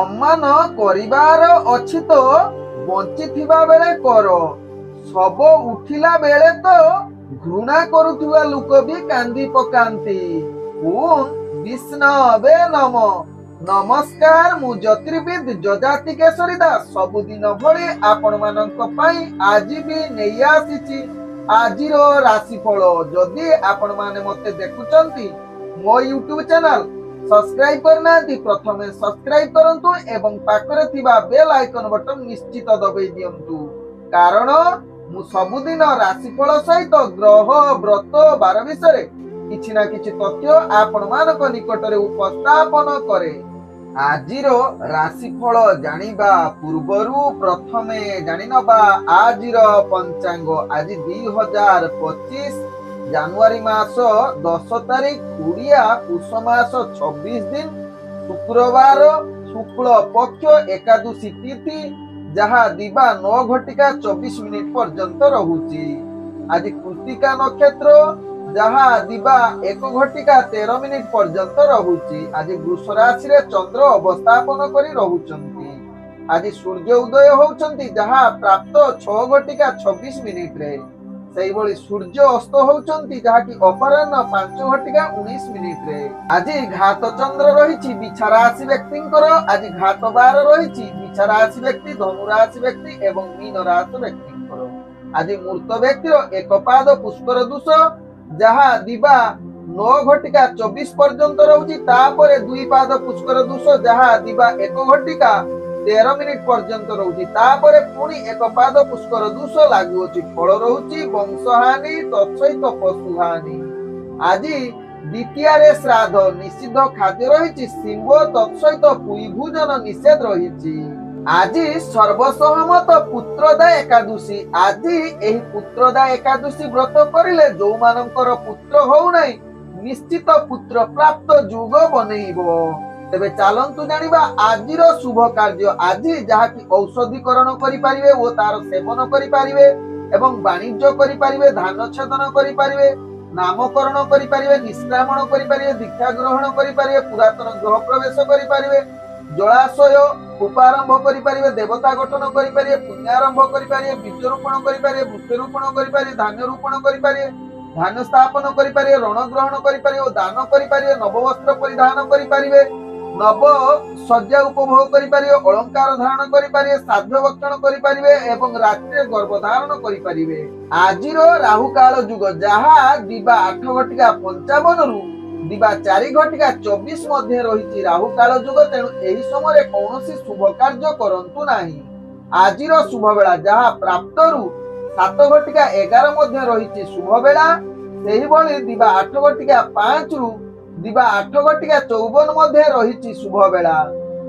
सम्मान करिवार अछि तो बंचिथिबा बेले कर, सब उठिला बेले तो घृणा करुथुवा लोक भी कांदी पकांती। ओम विष्णवे नमः। नमस्कार, मु ज्योतिर्विद जजाति केशरी दास सबुदिन भली आपण मानक पई आज भी नेई आसीची आजिर राशिफल। जदि आपण माने मते देखुचंती मो यूट्यूब चैनल सब्सक्राइब करना प्रथमे सब्सक्राइब करंतु एवं पाखरे थिबा बेल आइकन बटन निश्चित दबाई दियंतु, कारण मु सबुदिन राशिफल सहित ग्रह व्रत बार विषय किछि ना किछि तथ्य आपण मानक निकटरे उपस्थापन करे। आजिर राशिफल जानिबा पूर्वरु प्रथमे जानिनबा आजिर पंचांग। आज 2025 जानुआरी मास 10 तारिख, उड़िया पुष मास 26 दिन, शुक्रवार, शुक्ल पक्ष एकादशी तिथि, जहा दिबा 9:24 पर्यंत रहुची। आज कृतिका नक्षत्र, जहा दिबा 1:13 पर्यंत रहुची। आज वृष राशि रे चंद्र अवस्थापन करी रहुचंती। आज सूर्य उदय होउचंती, जहा प्राप्त 6:26 रे। सेही बळी सूर्य अस्त होउचंती, जहा कि अपराह्न 5:19 रे। आज घात चंद्र रहिची बिछा राशि व्यक्तिंकर। आज घात बार रहिची बिछा राशि व्यक्ति, धनु राशि व्यक्ति एवं मीन राशि व्यक्तिंकर। आज मूर्त व्यक्तिर एक पाद पुष्कर दूष, जहा दिबा 9:24 पर्यंत रहुची। तापरे दुई पाद पुष्कर दूष, जहा दिबा 1:13 पर्यंत रहुची। तापरे पुणी एक पाद पुष्कर दूष लागू अछि। फल रहुची वंशहानि तत्सहित पशुहानि। आज द्वितीय रे श्राद्ध, निषिद्ध खाद्य रहिची सिंह तत्सहित पुई भोजन निषेध रहिची। आज सर्वसहमत पुत्रदा एकादशी। आज एही पुत्रदा एकादशी व्रत करिले जो मानकर पुत्र होउ नै निश्चित पुत्र प्राप्त युग बनेइबो। तेबे चालंतु जानिबा आजिर शुभ कार्य। आज जहा कि औषधीकरण करि पारिबे ओ तार सेवन करि पारिबे एवं वाणिज्य करि पारिबे, धान छेदन करि पारिबे, नामकरण करि पारिबे, निष्कामण करि पारिबे, दीक्षा ग्रहण करि पारिबे, पुरातन गृह प्रवेश करि पारिबे, जलाशय उपारंभ करि पारिबे, देवता गठन करि पारिबे, पुण्यारंभ करि पारिबे, बीज रोपण करि पारिबे, वृक्ष रोपण करि पारिबे, धान्य रोपण करि पारिबे, धान स्थापन करि पारिबे, ऋण ग्रहण करि पारिबे, दान करि पारिबे, नव वस्त्र परिधान करि पारिबे, नव सज्जा उपभोग करि पारिबे, अलंकार धारण करि पारिबे, साध्य भक्षण करि पारिबे एवं रात्रि गर्भ धारण करि पारिबे। आजिर राहु काल युग, जहा दिबा 8:55 रु दिबा 4:24 मध्ये रहिची राहु काल युग। तेणु एही समय कौनसी शुभ कार्य करंतु नाही। आजिर शुभ बेला, जहा प्राप्त रु 7:11 मध्ये रहिची शुभ बेला। सेही बळी दिबा 8:05 रु दिबा 8:54 मध्ये रहिची शुभ बेला।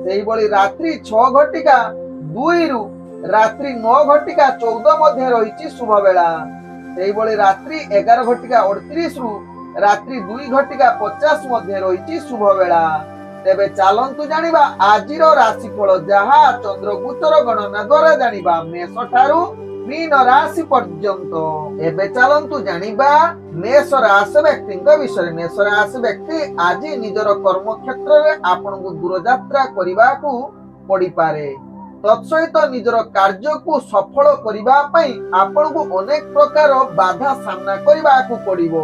सेही बळी रात्रि 6:02 रु रात्रि 9:14 मध्ये रहिची शुभ बेला। सेही बळी रात्रि 11:38 रु रात्रि 2:50 मध्ये रहिची शुभ बेला। तेबे चालंतु जानिबा आजिर राशिफल, जहा चंद्र गोचर गणना द्वारा जानिबा मेष ठारू मीन राशि पर्यंत। एबे चालंतु जानिबा मेष राशि व्यक्तिଙ୍କ विषय। मेष राशि व्यक्ति आज निजर कर्म क्षेत्र रे आपनको दूर यात्रा करिबाकू पड़ी पारे। तत्सहित निजर कार्य को सफल करिबा पई आपनको अनेक प्रकार बाधा सामना करिबाकू पड़िबो,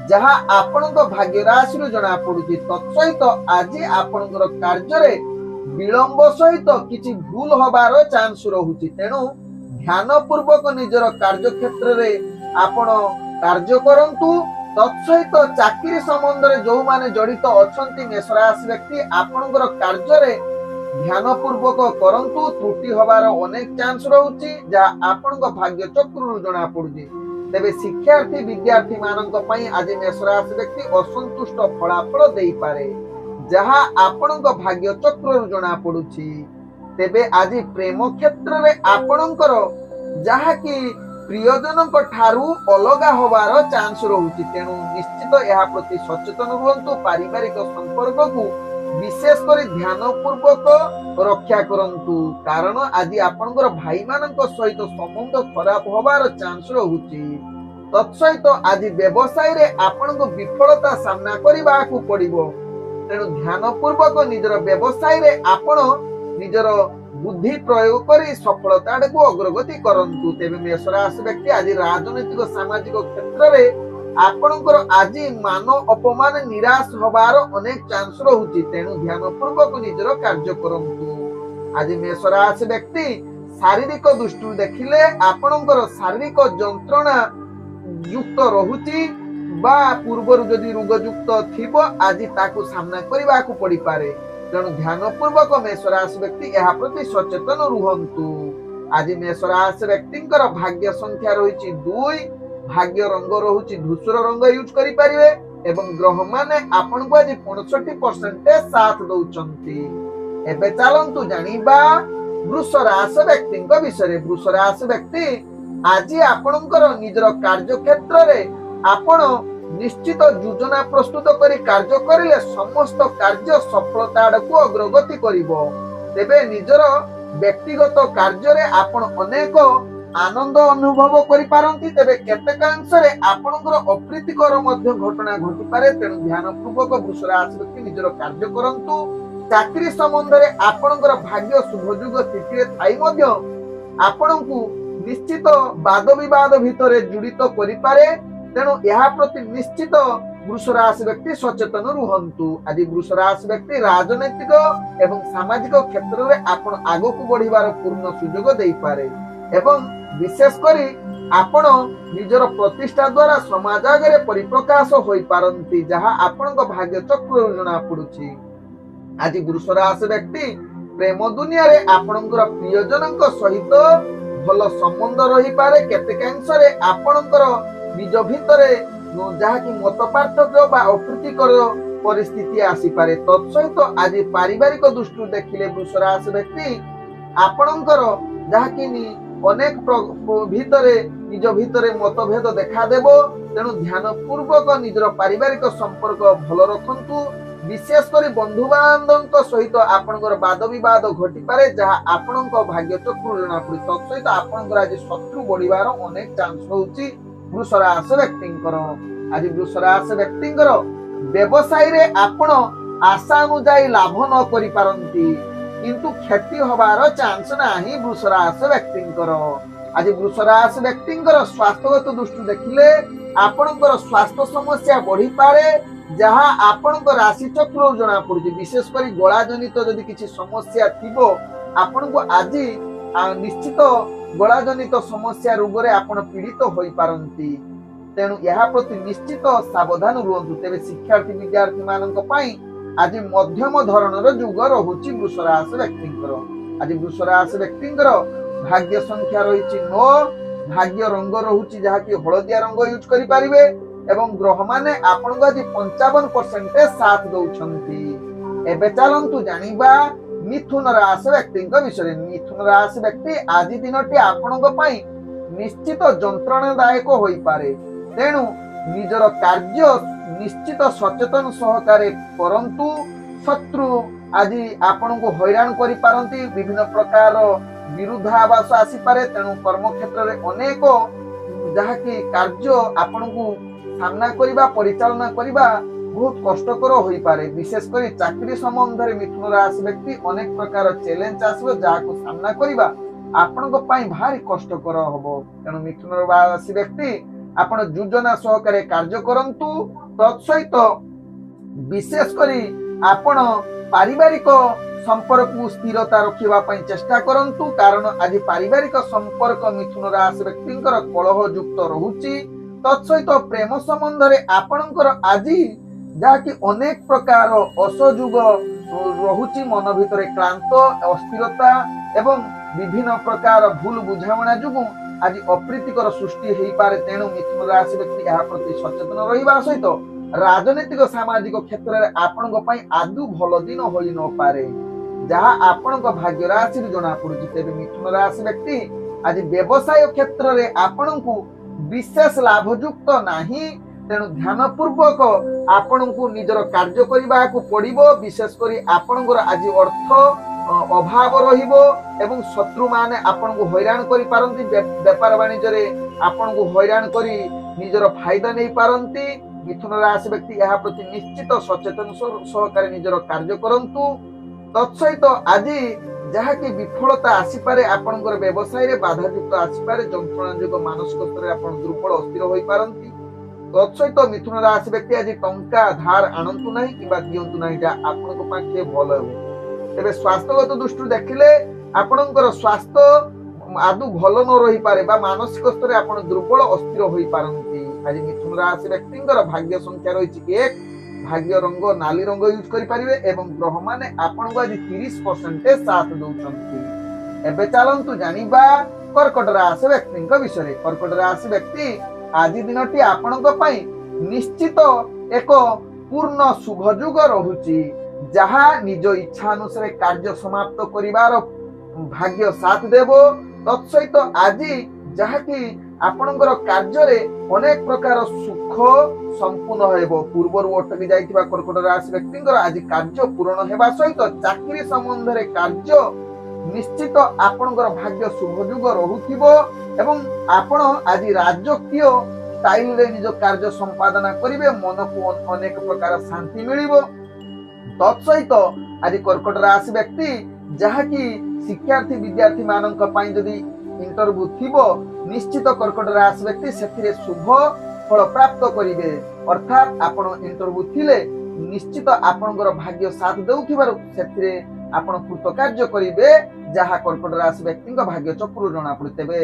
जहा आपनको भाग्य राशि रु जणा पडुची। तत्सहित आज आपनकर कार्य रे विलंब सहित किछि भूल होबार चांस रहुची। तेणु ध्यान पूर्वक निजर कार्य क्षेत्र रे आपण कार्य करंतु। तत्सहित चाकरी संबंध रे जो माने जड़ित अछंती मेष राशि व्यक्ति आपनकर कार्य रे ध्यान पूर्वक करंतु। त्रुटि होबार अनेक चांस रहुची, जहा आपनकर भाग्य चक्र रु जणा पडुची। तेबे शिक्षार्थी विद्यार्थी मानक पई आज मेष राशि व्यक्ति असंतुष्ट फलाफल देई पारे, जहा आपनक भाग्य चक्र रु जणा पडुची। तेबे आज प्रेम क्षेत्र रे आपनकर जहा कि प्रियजनक ठारू अलगा होबार चांस रहुची। तेणु निश्चित यहा प्रति सचेतन रुहंतु। पारिवारिक संपर्क को विशेष कर ध्यान पूर्वक रक्षा करंतु, कारण आज आपनकर भाई मानक सहित संबंध खराब होबार चांस रहुची। तत्सहित आज व्यवसाय रे आपनको विफलता सामना करिबाकू पड़िबो। तेणु ध्यान पूर्वक निजर व्यवसाय रे आपण ନିଜର ବୁଦ୍ଧି ପ୍ରୟୋଗ କରି ସଫଳତା ଆଡ଼କୁ ଅଗ୍ରଗତି କରନ୍ତୁ। ତେବେ ମେଷ ରାଶି ବ୍ୟକ୍ତି ଆଜି ରାଜନୈତିକ ସାମାଜିକ କ୍ଷେତ୍ରରେ ଆପଣଙ୍କର ଆଜି ମାନ ଅପମାନ ନିରାଶ ହବାର ଅନେକ ଚାନ୍ସ ରହୁଛି। ତେଣୁ ଧ୍ୟାନ ପୂର୍ବକ ନିଜର କାର୍ଯ୍ୟ କରନ୍ତୁ। ଆଜି ମେଷ ରାଶି ବ୍ୟକ୍ତି ଶାରୀରିକ ଦୃଷ୍ଟିରୁ ଦେଖିଲେ ଆପଣଙ୍କର ଶାରୀରିକ ଯନ୍ତ୍ରଣା ଯୁକ୍ତ ରହୁଛି ବା ପୂର୍ବରୁ ଯଦି ରୋଗ ଯୁକ୍ତ ଥିବ ଆଜି ତାକୁ ସାମ୍ନା କରିବାକୁ ପଡିପାରେ। ତେଣୁ ଧ୍ୟାନ ପୂର୍ବକ ମେଷ ରାଶି ବ୍ୟକ୍ତି ଏହା ପ୍ରତି ସଚେତନ ରୁହନ୍ତୁ। ଆଜି ମେଷ ରାଶି ବ୍ୟକ୍ତିଙ୍କର ଭାଗ୍ୟ ସଂଖ୍ୟା ରହିଛି 2, ଭାଗ୍ୟ ରଙ୍ଗ ରହୁଛି ଧୂସର ରଙ୍ଗ ୟୁଜ କରିପାରିବେ ଏବଂ ଗ୍ରହ ମାନେ ଆପଣଙ୍କୁ ଆଜି 65% ସାଥ ଦଉଛନ୍ତି। ଏବେ ଚାଲନ୍ତୁ ଜାଣିବା ବୃଷ ରାଶି ବ୍ୟକ୍ତିଙ୍କ ବିଷୟରେ। ବୃଷ ରାଶି ବ୍ୟକ୍ତି ଆଜି ଆପଣଙ୍କର ନିଜର କାର୍ଯ୍ୟ କ୍ଷେତ୍ରରେ ଆପଣ ନିଶ୍ଚିତ ଯୋଜନା ପ୍ରସ୍ତୁତ କରି କାର୍ଯ୍ୟ କରିଲେ ସମସ୍ତ କାର୍ଯ୍ୟ ସଫଳତା ଆଡ଼କୁ ଅଗ୍ରଗତି କରିବ। ତେବେ ନିଜର ବ୍ୟକ୍ତିଗତ କାର୍ଯ୍ୟରେ ଆପଣ ଅନେକ ଆନନ୍ଦ ଅନୁଭବ କରିପାରନ୍ତି। ତେବେ କେତେକାଂଶରେ ଆପଣଙ୍କର ଅପ୍ରୀତିକର ମଧ୍ୟ ଘଟଣା ଘଟିପାରେ। ତେଣୁ ଧ୍ୟାନ ପୂର୍ବକ ବୃଷ ରାଶି ବ୍ୟକ୍ତି ନିଜର କାର୍ଯ୍ୟ କରନ୍ତୁ। ଚାକିରି ସମ୍ବନ୍ଧରେ ଆପଣଙ୍କର ଭାଗ୍ୟ ଶୁଭଯୋଗ ସ୍ଥିତିରେ ଥାଇ ମଧ୍ୟ ଆପଣଙ୍କୁ ନିଶ୍ଚିତ ବାଦ ବିବାଦ ଭିତରେ ଜଡ଼ିତ କରିପାରେ। ତେଣୁ ଏହା ପ୍ରତି ନିଶ୍ଚିତ ବୃଷ ରାଶି ବ୍ୟକ୍ତି ସଚେତନ ରୁହନ୍ତୁ। ଆଜି ବୃଷ ରାଶି ବ୍ୟକ୍ତି ରାଜନୈତିକ ଏବଂ ସାମାଜିକ କ୍ଷେତ୍ରରେ ଆପଣ ଆଗକୁ ବଢିବାର ପୂର୍ଣ୍ଣ ସୁଯୋଗ ଦେଇପାରେ ଏବଂ ବିଶେଷ କରି ଆପଣ ନିଜର ପ୍ରତିଷ୍ଠା ଦ୍ୱାରା ସମାଜ ଆଗରେ ପରିପ୍ରକାଶ ହୋଇପାରନ୍ତି, ଯାହା ଆପଣଙ୍କ ଭାଗ୍ୟ ଚକ୍ରରୁ ଜଣା ପଡୁଛି। ଆଜି ବୃଷ ରାଶି ବ୍ୟକ୍ତି ପ୍ରେମ ଦୁନିଆରେ ଆପଣଙ୍କର ପ୍ରିୟଜନଙ୍କ ସହିତ ଭଲ ସମ୍ବନ୍ଧ ରହିପାରେ। କେତେକାଂଶରେ ଆପଣଙ୍କର ନିଜ ଭିତରେ ଯାହାକି ମତ ପାର୍ଥକ୍ୟ ବା ଅପ୍ରୀତିକର ପରିସ୍ଥିତି ଆସିପାରେ। ତତ୍ସହିତ ଆଜି ପାରିବାରିକ ଦୃଷ୍ଟିରୁ ଦେଖିଲେ ବୃଷ ରାଶି ବ୍ୟକ୍ତି ଆପଣଙ୍କର ଯାହାକି ଅନେକ ଭିତରେ ନିଜ ଭିତରେ ମତଭେଦ ଦେଖାଦେବ। ତେଣୁ ଧ୍ୟାନ ପୂର୍ବକ ନିଜର ପାରିବାରିକ ସମ୍ପର୍କ ଭଲ ରଖନ୍ତୁ। ବିଶେଷ କରି ବନ୍ଧୁ ବାନ୍ଧବଙ୍କ ସହିତ ଆପଣଙ୍କର ବାଦ ବିବାଦ ଘଟିପାରେ, ଯାହା ଆପଣଙ୍କ ଭାଗ୍ୟ ଚକ୍ରରୁ ଜଣାପଡେ। ତତ୍ସହିତ ଆପଣଙ୍କର ଆଜି ଶତ୍ରୁ ବଢିବାର ଅନେକ ଚାନ୍ସ ରହୁଛି ବୃଷ ରାଶି ବ୍ୟକ୍ତିଙ୍କର। ଆଜି ବୃଷ ରାଶି ବ୍ୟକ୍ତିଙ୍କର ବ୍ୟବସାୟରେ ଆପଣ ଆଶା ଅନୁଯାୟୀ ଲାଭ ନ କରିପାରନ୍ତି, କିନ୍ତୁ କ୍ଷତି ହବାର ଚାନ୍ସ ନାହିଁ ବୃଷ ରାଶି ବ୍ୟକ୍ତିଙ୍କର। ଆଜି ବୃଷ ରାଶି ବ୍ୟକ୍ତିଙ୍କର ସ୍ୱାସ୍ଥ୍ୟଗତ ଦୃଷ୍ଟି ଦେଖିଲେ ଆପଣଙ୍କର ସ୍ୱାସ୍ଥ୍ୟ ସମସ୍ୟା ବଢିପାରେ, ଯାହା ଆପଣଙ୍କ ରାଶି ଚକ୍ରରୁ ଜଣା ପଡୁଛି। ବିଶେଷ କରି ଗଳା ଜନିତ ଯଦି କିଛି ସମସ୍ୟା ଥିବ ଆପଣଙ୍କୁ ଆଜି ନିଶ୍ଚିତ ଗଳା ଜନିତ ସମସ୍ୟା ରୋଗରେ ଆପଣ ପୀଡ଼ିତ ହୋଇପାରନ୍ତି। ତେଣୁ ଏହା ପ୍ରତି ନିଶ୍ଚିତ ସାବଧାନ ରୁହନ୍ତୁ। ତେବେ ଶିକ୍ଷାର୍ଥୀ ବିଦ୍ୟାର୍ଥୀ ମାନଙ୍କ ପାଇଁ ଆଜି ମଧ୍ୟମ ଧରଣର ଯୁଗ ରହୁଛି ବୃଷ ରାଶି ବ୍ୟକ୍ତିଙ୍କର। ଆଜି ବୃଷ ରାଶି ବ୍ୟକ୍ତିଙ୍କର ଭାଗ୍ୟ ସଂଖ୍ୟା ରହିଛି 9, ଭାଗ୍ୟ ରଙ୍ଗ ରହୁଛି ଯାହାକି ହଳଦିଆ ରଙ୍ଗ ୟୁଜ କରିପାରିବେ ଏବଂ ଗ୍ରହ ମାନେ ଆପଣଙ୍କୁ ଆଜି 55% ସାଥ ଦଉଛନ୍ତି। ଏବେ ଚାଲନ୍ତୁ ଜାଣିବା ମିଥୁନ ରାଶି ବ୍ୟକ୍ତିଙ୍କ ବିଷୟରେ। ମିଥୁନ ରାଶି ବ୍ୟକ୍ତି ଆଜି ଦିନଟି ଆପଣଙ୍କ ପାଇଁ ନିଶ୍ଚିତ ଯନ୍ତ୍ରଣାଦାୟକ ହୋଇପାରେ। ତେଣୁ ନିଜର କାର୍ଯ୍ୟ ନିଶ୍ଚିତ ସଚେତନ ସହକାରେ କରନ୍ତୁ। ଶତ୍ରୁ ଆଜି ଆପଣଙ୍କୁ ହଇରାଣ କରିପାରନ୍ତି, ବିଭିନ୍ନ ପ୍ରକାର ବିରୁଦ୍ଧାଭାସ ଆସିପାରେ। ତେଣୁ କର୍ମକ୍ଷେତ୍ରରେ ଅନେକ ଯାହାକି କାର୍ଯ୍ୟ ଆପଣଙ୍କୁ ସାମ୍ନା କରିବା ପରିଚାଳନା କରିବା ବହୁତ କଷ୍ଟକର ହୋଇପାରେ। ବିଶେଷ କରି ଚାକିରି ସମ୍ବନ୍ଧରେ ମିଥୁନ ରାଶି ବ୍ୟକ୍ତି ଅନେକ ପ୍ରକାର ଚ୍ୟାଲେଞ୍ଜ ଆସିବ, ଯାହାକୁ ସାମ୍ନା କରିବା ଆପଣଙ୍କ ପାଇଁ ଭାରି କଷ୍ଟକର ହବ। ତେଣୁ ମିଥୁନ ରାଶି ବ୍ୟକ୍ତି ଆପଣ ଯୋଜନା ସହକାରେ କାର୍ଯ୍ୟ କରନ୍ତୁ। ତତ୍ସହିତ ବିଶେଷ କରି ଆପଣ ପାରିବାରିକ ସମ୍ପର୍କକୁ ସ୍ଥିରତା ରଖିବା ପାଇଁ ଚେଷ୍ଟା କରନ୍ତୁ, କାରଣ ଆଜି ପାରିବାରିକ ସମ୍ପର୍କ ମିଥୁନ ରାଶି ବ୍ୟକ୍ତିଙ୍କର କଳହ ଯୁକ୍ତ ରହୁଛି। ତତ୍ସହିତ ପ୍ରେମ ସମ୍ବନ୍ଧରେ ଆପଣଙ୍କର ଆଜି ଯାହାକି ଅନେକ ପ୍ରକାର ଅସହଯୋଗ ରହୁଛି, ମନ ଭିତରେ କ୍ଳାନ୍ତ ଅସ୍ଥିରତା ଏବଂ ବିଭିନ୍ନ ପ୍ରକାର ଭୁଲ ବୁଝାମଣା ଯୋଗୁଁ ଆଜି ଅପ୍ରୀତିକର ସୃଷ୍ଟି ହେଇପାରେ। ତେଣୁ ମିଥୁନ ରାଶି ବ୍ୟକ୍ତି ଏହା ପ୍ରତି ସଚେତନ ରହିବା ସହିତ ରାଜନୈତିକ ସାମାଜିକ କ୍ଷେତ୍ରରେ ଆପଣଙ୍କ ପାଇଁ ଆଦୌ ଭଲ ଦିନ ହୋଇ ନପାରେ, ଯାହା ଆପଣଙ୍କ ଭାଗ୍ୟ ରାଶିରୁ ଜଣା ପଡୁଛି। ତେବେ ମିଥୁନ ରାଶି ବ୍ୟକ୍ତି ଆଜି ବ୍ୟବସାୟ କ୍ଷେତ୍ରରେ ଆପଣଙ୍କୁ ବିଶେଷ ଲାଭଯୁକ୍ତ ନାହିଁ। ତେଣୁ ଧ୍ୟାନ ପୂର୍ବକ ଆପଣଙ୍କୁ ନିଜର କାର୍ଯ୍ୟ କରିବାକୁ ପଡିବ। ବିଶେଷ କରି ଆପଣଙ୍କର ଆଜି ଅର୍ଥ ଅଭାବ ରହିବ ଏବଂ ଶତ୍ରୁ ମାନେ ଆପଣଙ୍କୁ ହଇରାଣ କରିପାରନ୍ତି। ବେପାର ବାଣିଜ୍ୟରେ ଆପଣଙ୍କୁ ହଇରାଣ କରି ନିଜର ଫାଇଦା ନେଇ ପାରନ୍ତି। ମିଥୁନ ରାଶି ବ୍ୟକ୍ତି ଏହା ପ୍ରତି ନିଶ୍ଚିତ ସଚେତନ ସହକାରେ ନିଜର କାର୍ଯ୍ୟ କରନ୍ତୁ। ତତ୍ସହିତ ଆଜି ଯାହାକି ବିଫଳତା ଆସିପାରେ, ଆପଣଙ୍କର ବ୍ୟବସାୟରେ ବାଧାଯୁକ୍ତ ଆସିପାରେ, ଯନ୍ତ୍ରଣା ଯୋଗୁଁ ମାନସିକ ସ୍ତରରେ ଆପଣ ଦୁର୍ବଳ ଅସ୍ଥିର ହୋଇପାରନ୍ତି। ତତ୍ସହିତ ମିଥୁନ ରାଶି ବ୍ୟକ୍ତି ଆଜି ଟଙ୍କା ଧାର ଆଣନ୍ତୁ ନାହିଁ କିମ୍ବା ଦିଅନ୍ତୁ ନାହିଁ, ଯାହା ଆପଣଙ୍କ ପାଖେ ଭଲ ହେବ। ତେବେ ସ୍ୱାସ୍ଥ୍ୟଗତ ଦୃଷ୍ଟିରୁ ଦେଖିଲେ ଆପଣଙ୍କର ସ୍ୱାସ୍ଥ୍ୟ ଆଦୌ ଭଲ ନ ରହିପାରେ ବା ମାନସିକ ସ୍ତରରେ ଆପଣ ଦୁର୍ବଳ ଅସ୍ଥିର ହୋଇପାରନ୍ତି। ଆଜି ମିଥୁନ ରାଶି ବ୍ୟକ୍ତିଙ୍କର ଭାଗ୍ୟ ସଂଖ୍ୟା ରହିଛି 1, ଭାଗ୍ୟ ରଙ୍ଗ ନାଲି ରଙ୍ଗ ୟୁଜ କରିପାରିବେ ଏବଂ ଗ୍ରହ ମାନେ ଆପଣଙ୍କୁ ଆଜି 30% ସାଥ ଦଉଛନ୍ତି। ଏବେ ଚାଲନ୍ତୁ ଜାଣିବା କର୍କଟ ରାଶି ବ୍ୟକ୍ତିଙ୍କ ବିଷୟରେ। କର୍କଟ ରାଶି ବ୍ୟକ୍ତି ଆଜି ଦିନଟି ଆପଣଙ୍କ ପାଇଁ ନିଶ୍ଚିତ ଏକ ପୂର୍ଣ୍ଣ ଶୁଭ ଯୁଗ ରହୁଛି, ଯାହା ନିଜ ଇଚ୍ଛା ଅନୁସାରେ କାର୍ଯ୍ୟ ସମାପ୍ତ କରିବାର ଭାଗ୍ୟ ସାଥ ଦେବ। ତତ୍ସହିତ ଆଜି ଯାହାକି ଆପଣଙ୍କର କାର୍ଯ୍ୟରେ ଅନେକ ପ୍ରକାର ସୁଖ ସମ୍ପୂର୍ଣ୍ଣ ହେବ। ପୂର୍ବରୁ ଅଟକି ଯାଇଥିବା କର୍କଟ ରାଶି ବ୍ୟକ୍ତିଙ୍କର ଆଜି କାର୍ଯ୍ୟ ପୂରଣ ହେବା ସହିତ ଚାକିରି ସମ୍ବନ୍ଧରେ କାର୍ଯ୍ୟ ନିଶ୍ଚିତ ଆପଣଙ୍କର ଭାଗ୍ୟ ଶୁଭ ଯୁଗ ରହୁଥିବ ଏବଂ ଆପଣ ଆଜି ରାଜକୀୟ ଷ୍ଟାଇଲରେ ନିଜ କାର୍ଯ୍ୟ ସମ୍ପାଦନ କରିବେ, ମନକୁ ଅନେକ ପ୍ରକାର ଶାନ୍ତି ମିଳିବ। ତତ୍ସହିତ ଆଜି କର୍କଟ ରାଶି ବ୍ୟକ୍ତି ଯାହାକି ଶିକ୍ଷାର୍ଥୀ ବିଦ୍ୟାର୍ଥୀ ମାନଙ୍କ ପାଇଁ ଯଦି ଇଣ୍ଟରଭ୍ୟୁ ଥିବ, ନିଶ୍ଚିତ କର୍କଟ ରାଶି ବ୍ୟକ୍ତି ସେଥିରେ ଶୁଭ ଫଳ ପ୍ରାପ୍ତ କରିବେ। ଅର୍ଥାତ୍ ଆପଣ ଇଣ୍ଟରଭ୍ୟୁ ଥିଲେ ନିଶ୍ଚିତ ଆପଣଙ୍କର ଭାଗ୍ୟ ସାଥ ଦେଉଥିବାରୁ ସେଥିରେ ଆପଣ କୃତକାର୍ଯ୍ୟ କରିବେ, ଯାହା କର୍କଟ ରାଶି ବ୍ୟକ୍ତିଙ୍କ ଭାଗ୍ୟ ଚକ୍ରରୁ ଜଣାପଡେ। ତେବେ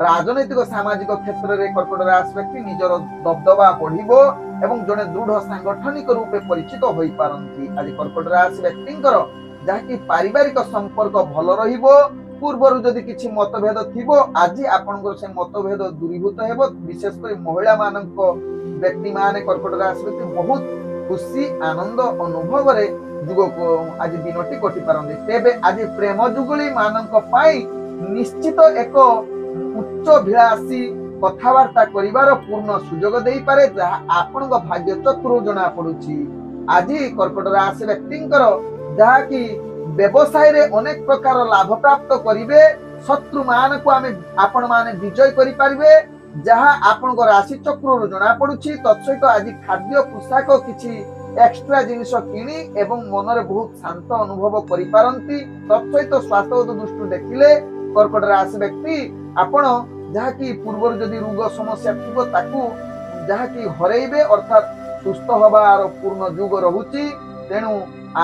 ରାଜନୈତିକ ସାମାଜିକ କ୍ଷେତ୍ରରେ କର୍କଟ ରାଶି ବ୍ୟକ୍ତି ନିଜର ଦବଦବା ବଢିବ ଏବଂ ଜଣେ ଦୃଢ ସାଂଗଠନିକ ରୂପେ ପରିଚିତ ହୋଇପାରନ୍ତି। ଆଜି କର୍କଟ ରାଶି ବ୍ୟକ୍ତିଙ୍କର ଯାହାକି ପାରିବାରିକ ସମ୍ପର୍କ ଭଲ ରହିବ। ପୂର୍ବରୁ ଯଦି କିଛି ମତଭେଦ ଥିବ, ଆଜି ଆପଣଙ୍କର ସେ ମତଭେଦ ଦୂରୀଭୂତ ହେବ। ବିଶେଷ କରି ମହିଳା ମାନଙ୍କ ବ୍ୟକ୍ତି ମାନେ କର୍କଟ ରାଶି ବ୍ୟକ୍ତି ବହୁତ ଖୁସି ଆନନ୍ଦ ଅନୁଭବରେ ଯୁଗକୁ ଆଜି ଦିନଟି କଟି ପାରନ୍ତି। ତେବେ ଆଜି ପ୍ରେମ ଯୁଗଳୀ ମାନଙ୍କ ପାଇଁ ନିଶ୍ଚିତ ଏକ ଉଚ୍ଚଭିଳାଷୀ କଥାବାର୍ତ୍ତା କରିବାର ପୂର୍ଣ୍ଣ ସୁଯୋଗ ଦେଇପାରେ, ଯାହା ଆପଣଙ୍କ ଭାଗ୍ୟ ଚକ୍ରରୁ ଜଣା ପଡୁଛି। ଆଜି କର୍କଟ ରାଶି ବ୍ୟକ୍ତିଙ୍କର ଯାହାକି ବ୍ୟବସାୟରେ ଅନେକ ପ୍ରକାର ଲାଭ ପ୍ରାପ୍ତ କରିବେ, ଶତ୍ରୁ ମାନଙ୍କୁ ଆପଣ ମାନେ ବିଜୟ କରିପାରିବେ, ଯାହା ଆପଣଙ୍କ ରାଶି ଚକ୍ରରୁ ଜଣା ପଡୁଛି। ତତ୍ସହିତ ଆଜି ଖାଦ୍ୟ ପୋଷାକ କିଛି ଏକ୍ସଟ୍ରା ଜିନିଷ କିଣି ଏବଂ ମନରେ ବହୁତ ଶାନ୍ତ ଅନୁଭବ କରିପାରନ୍ତି। ତତ୍ସହିତ ସ୍ୱାସ୍ଥ୍ୟଗତ ଦୃଷ୍ଟିରୁ ଦେଖିଲେ କର୍କଟ ରାଶି ବ୍ୟକ୍ତି ଆପଣ ଯାହାକି ପୂର୍ବରୁ ଯଦି ରୋଗ ସମସ୍ୟା ଥିବ ତାକୁ ଯାହାକି ହରେଇବେ, ଅର୍ଥାତ୍ ସୁସ୍ଥ ହବାର ପୂର୍ଣ୍ଣ ଯୁଗ ରହୁଛି। ତେଣୁ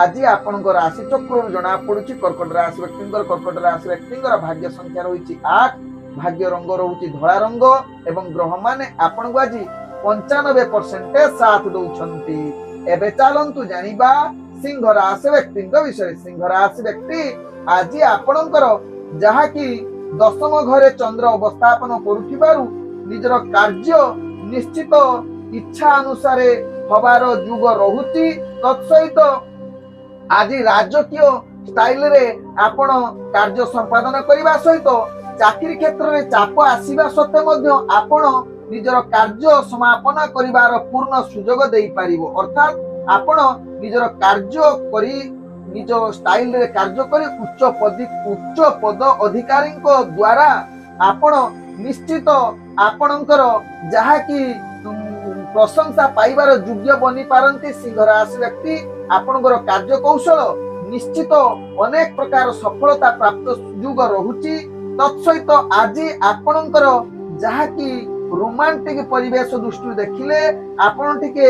ଆଜି ଆପଣଙ୍କ ରାଶି ଚକ୍ରରୁ ଜଣା ପଡୁଛି କର୍କଟ ରାଶି ବ୍ୟକ୍ତିଙ୍କର ଭାଗ୍ୟ ସଂଖ୍ୟା ରହିଛି 8, ଭାଗ୍ୟ ରଙ୍ଗ ରହୁଛି ଧଳା ରଙ୍ଗ ଏବଂ ଗ୍ରହ ମାନେ ଆପଣଙ୍କୁ ଆଜି 95% ସାଥ ଦଉଛନ୍ତି। ଏବେ ଚାଲନ୍ତୁ ଜାଣିବା ସିଂହ ରାଶି ବ୍ୟକ୍ତିଙ୍କ ବିଷୟରେ। ସିଂହ ରାଶି ବ୍ୟକ୍ତି ଆଜି ଆପଣଙ୍କର ଯାହାକି 10ମ ଘରେ ଚନ୍ଦ୍ର ଅବସ୍ଥାପନ କରୁଥିବାରୁ ନିଜର କାର୍ଯ୍ୟ ନିଶ୍ଚିତ ଇଚ୍ଛା ଅନୁସାରେ ହବାର ଯୁଗ ରହୁଛି। ତତ୍ସହିତ ଆଜି ରାଜକୀୟ ଷ୍ଟାଇଲରେ ଆପଣ କାର୍ଯ୍ୟ ସମ୍ପାଦନ କରିବା ସହିତ ଚାକିରି କ୍ଷେତ୍ରରେ ଚାପ ଆସିବା ସତ୍ତ୍ୱେ ମଧ୍ୟ ଆପଣ ନିଜର କାର୍ଯ୍ୟ ସମାପନ କରିବାର ପୂର୍ଣ୍ଣ ସୁଯୋଗ ଦେଇପାରିବ। ଅର୍ଥାତ୍ ଆପଣ ନିଜର କାର୍ଯ୍ୟ କରି ନିଜ ଷ୍ଟାଇଲରେ କାର୍ଯ୍ୟ କରି ଉଚ୍ଚ ପଦ ଅଧିକାରୀଙ୍କ ଦ୍ୱାରା ଆପଣ ନିଶ୍ଚିତ ଆପଣଙ୍କର ଯାହାକି ପ୍ରଶଂସା ପାଇବାର ଯୋଗ୍ୟ ବନି ପାରନ୍ତି। ସିଂହ ରାଶି ବ୍ୟକ୍ତି ଆପଣଙ୍କର କାର୍ଯ୍ୟ କୌଶଳ ନିଶ୍ଚିତ ଅନେକ ପ୍ରକାର ସଫଳତା ପ୍ରାପ୍ତ ସୁଯୋଗ ରହୁଛି। ତତ୍ସହିତ ଆଜି ଆପଣଙ୍କର ଯାହାକି ରୋମାଣ୍ଟିକ ପରିବେଶ ଦୃଷ୍ଟିରୁ ଦେଖିଲେ ଆପଣ ଟିକେ